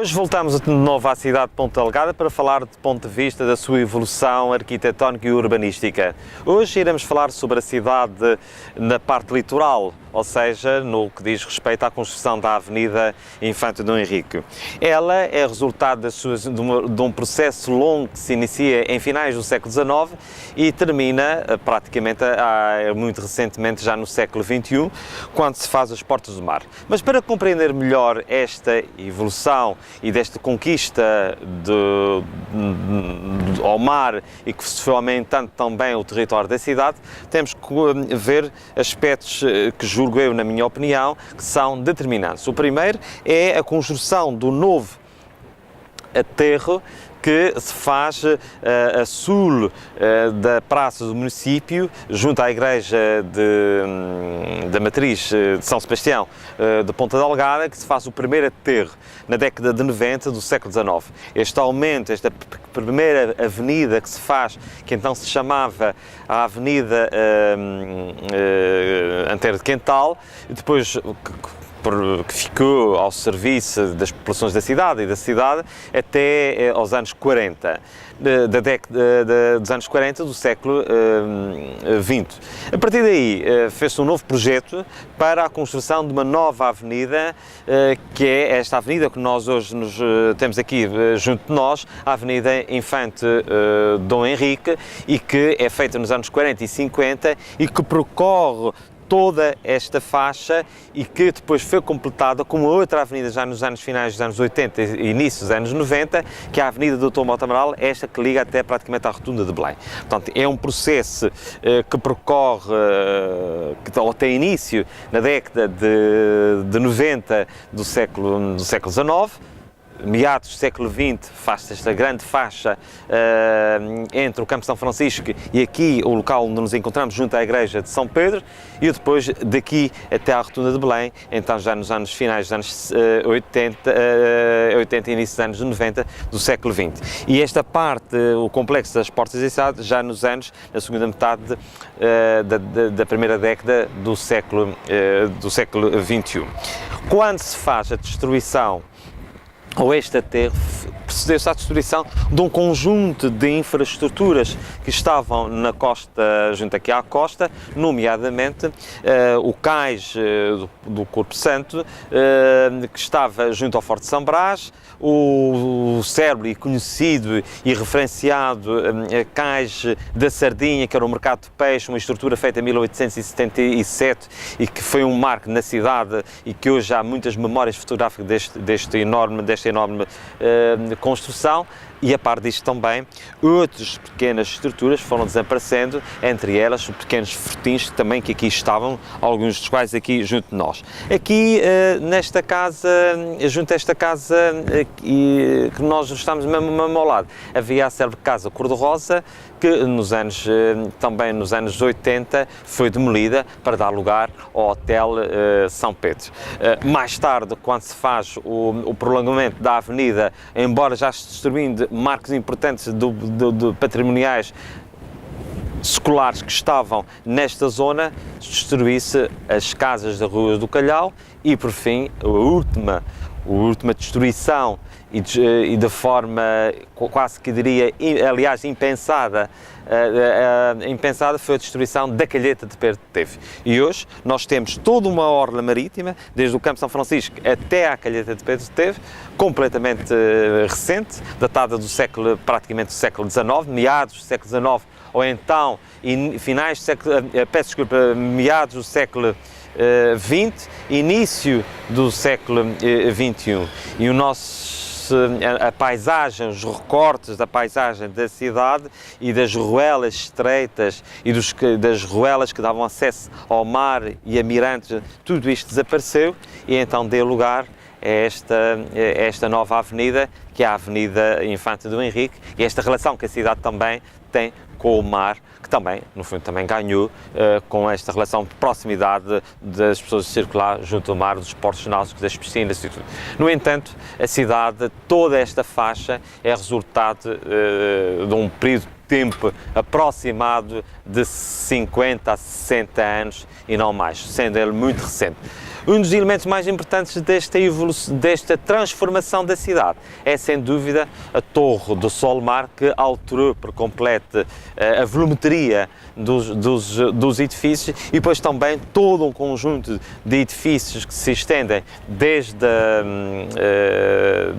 Hoje voltamos de novo à cidade de Ponta Delgada para falar do ponto de vista da sua evolução arquitetónica e urbanística. Hoje iremos falar sobre a cidade na parte litoral, ou seja, no que diz respeito à construção da Avenida Infante Dom Henrique. Ela é resultado de um processo longo que se inicia em finais do século XIX e termina praticamente muito recentemente, já no século XXI, quando se faz as Portas do Mar. Mas para compreender melhor esta evolução e desta conquista ao mar e que se foi aumentando também o território da cidade, temos que ver aspectos que julgo eu, na minha opinião, que são determinantes. O primeiro é a construção do novo aterro que se faz a sul da praça do município, junto à igreja da matriz de São Sebastião de Ponta Delgada, que se faz o primeiro aterro na década de 90 do século XIX. Este aumento, esta primeira avenida que se faz, que então se chamava a Avenida Antero de Quental, depois que ficou ao serviço das populações da cidade e da cidade até aos anos 40, dos anos 40 do século XX. A partir daí fez-se um novo projeto para a construção de uma nova avenida, que é esta avenida que nós hoje temos aqui junto de nós, a Avenida Infante Dom Henrique, e que é feita nos anos 40 e 50 e que percorre toda esta faixa e que depois foi completada com uma outra avenida já nos anos finais dos anos 80 e início dos anos 90, que é a Avenida Doutor Mota Amaral, esta que liga até praticamente à Rotunda de Belém. Portanto, é um processo que percorre, que tem início na década de 90 do século XIX, meados do século XX, faz-se esta grande faixa entre o Campo São Francisco e aqui o local onde nos encontramos, junto à Igreja de São Pedro, e depois daqui até à Rotunda de Belém, então já nos anos finais dos anos 80 e início dos anos 90 do século XX. E esta parte, o complexo das Portas da cidade, já na segunda metade da primeira década do século XXI. Quando se faz a destruição ou este aterro, procedeu-se à destruição de um conjunto de infraestruturas que estavam na costa, junto aqui à costa, nomeadamente o cais do Corpo Santo, que estava junto ao Forte de São Brás, o célebre e conhecido e referenciado cais da Sardinha, que era o mercado de peixe, uma estrutura feita em 1877 e que foi um marco na cidade e que hoje há muitas memórias fotográficas desta enorme construção. E a par disto também, outras pequenas estruturas foram desaparecendo, entre elas os pequenos fortins também que aqui estavam, alguns dos quais aqui junto de nós. Aqui nesta casa, junto a esta casa que nós estamos mesmo ao lado, havia a célebre Casa Cor-de-Rosa, que também nos anos 80 foi demolida para dar lugar ao Hotel São Pedro. Mais tarde, quando se faz o prolongamento da avenida, embora já se destruindo marcos importantes patrimoniais seculares que estavam nesta zona, destruísse as casas da Rua do Calhau e, por fim, a última destruição e de forma quase que diria, aliás, impensada, foi a destruição da Calheta de Pedro de Teve. E hoje nós temos toda uma orla marítima, desde o Campo São Francisco até à Calheta de Pedro de Teve, completamente recente, datada praticamente do século XIX, meados do século XIX, ou então meados do século XX, início do século XXI. E a paisagem, os recortes da paisagem da cidade e das ruelas estreitas e das ruelas que davam acesso ao mar e a mirantes, tudo isto desapareceu e então deu lugar a esta nova avenida, que é a Avenida Infante Dom Henrique, e esta relação que a cidade também tem com o mar, que também, no fundo, também ganhou com esta relação de proximidade das pessoas de circular junto ao mar, dos portos náuticos, das piscinas e tudo. No entanto, a cidade, toda esta faixa é resultado de um período de tempo aproximado de 50 a 60 anos e não mais, sendo ele muito recente. Um dos elementos mais importantes desta transformação da cidade é, sem dúvida, a Torre do Sol-Mar, que alterou por completo a volumetria dos edifícios, e depois também todo um conjunto de edifícios que se estendem desde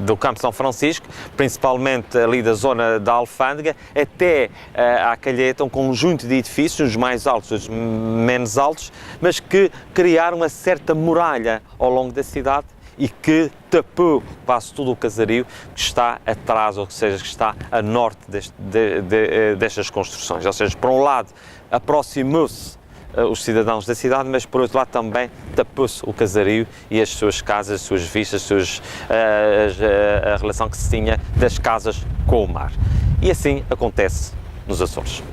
do Campo São Francisco, principalmente ali da zona da Alfândega, até à Calheta, um conjunto de edifícios, os mais altos, os menos altos, mas que criaram uma certa muralha ao longo da cidade e que tapou quase todo o casario que está atrás, ou seja, que está a norte destas construções. Ou seja, por um lado aproximou-se os cidadãos da cidade, mas por outro lado também tapou-se o casario e as suas casas, as suas vistas, a relação que se tinha das casas com o mar. E assim acontece nos Açores.